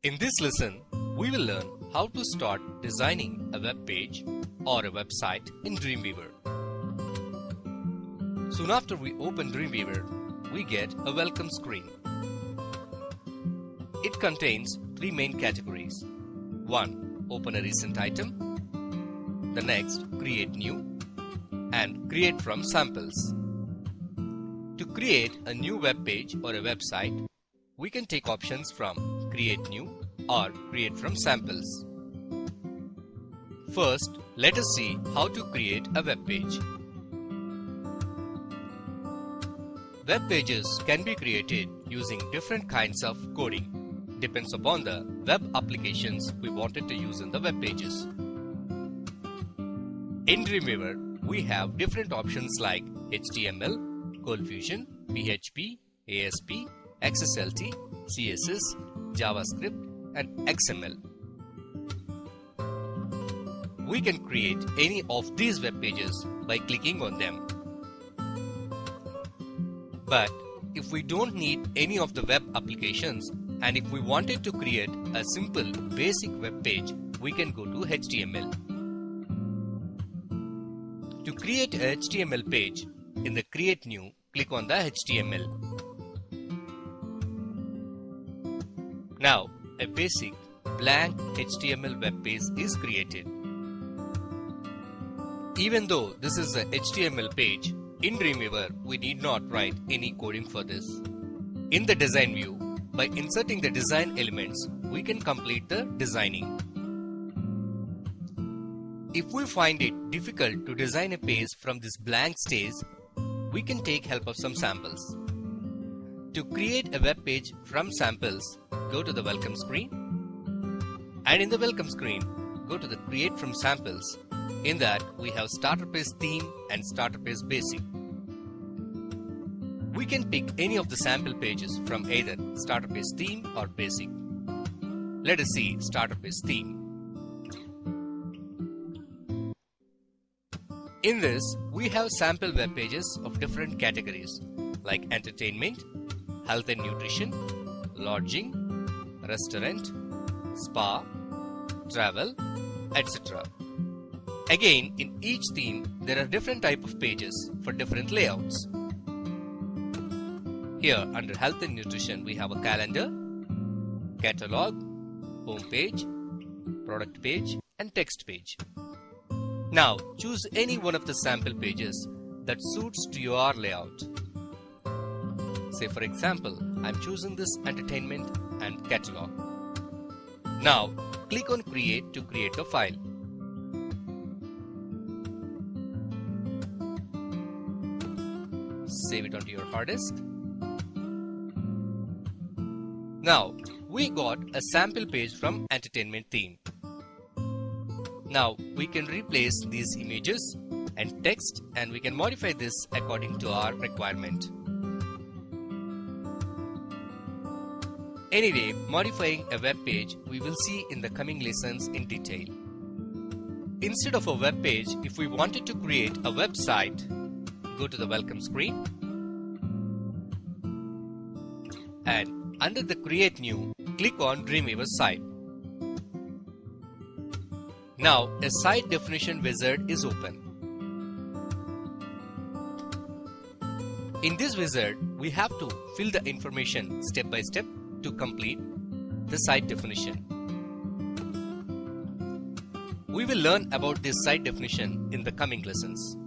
In this lesson, we will learn how to start designing a web page or a website in Dreamweaver. Soon after we open Dreamweaver, we get a welcome screen. It contains three main categories. One, open a recent item. The next, create new, and create from samples. To create a new web page or a website, we can take options from create new or create from samples. First, let us see how to create a web page. Web pages can be created using different kinds of coding. Depends upon the web applications we wanted to use in the web pages. In Dreamweaver, we have different options like HTML, ColdFusion, PHP, ASP, XSLT, CSS, JavaScript, and XML. We can create any of these web pages by clicking on them. But if we don't need any of the web applications and if we wanted to create a simple basic web page, we can go to HTML. To create a HTML page, in the Create New, click on the HTML. Now, a basic blank HTML web page is created. Even though this is a HTML page, in Dreamweaver, we need not write any coding for this. In the design view, by inserting the design elements, we can complete the designing. If we find it difficult to design a page from this blank stage, we can take help of some samples. To create a web page from samples, go to the welcome screen. And in the welcome screen, go to the create from samples. In that, we have starter page theme and starter page basic. We can pick any of the sample pages from either starter page theme or basic. Let us see starter page theme. In this, we have sample web pages of different categories like entertainment, health and nutrition, lodging, restaurant, spa, travel, etc. Again, in each theme, there are different type of pages for different layouts. Here, under health and nutrition, we have a calendar, catalog, home page, product page, and text page. Now, choose any one of the sample pages that suits to your layout. Say for example, I'm choosing this entertainment and catalog. Now, click on create to create a file. Save it onto your hard disk. Now, we got a sample page from entertainment theme. Now, we can replace these images and text and we can modify this according to our requirement. Anyway, modifying a web page we will see in the coming lessons in detail. Instead of a web page, if we wanted to create a website, go to the welcome screen and under the create new, click on Dreamweaver site. Now, a site definition wizard is open. In this wizard, we have to fill the information step by step to complete the site definition. We will learn about this site definition in the coming lessons.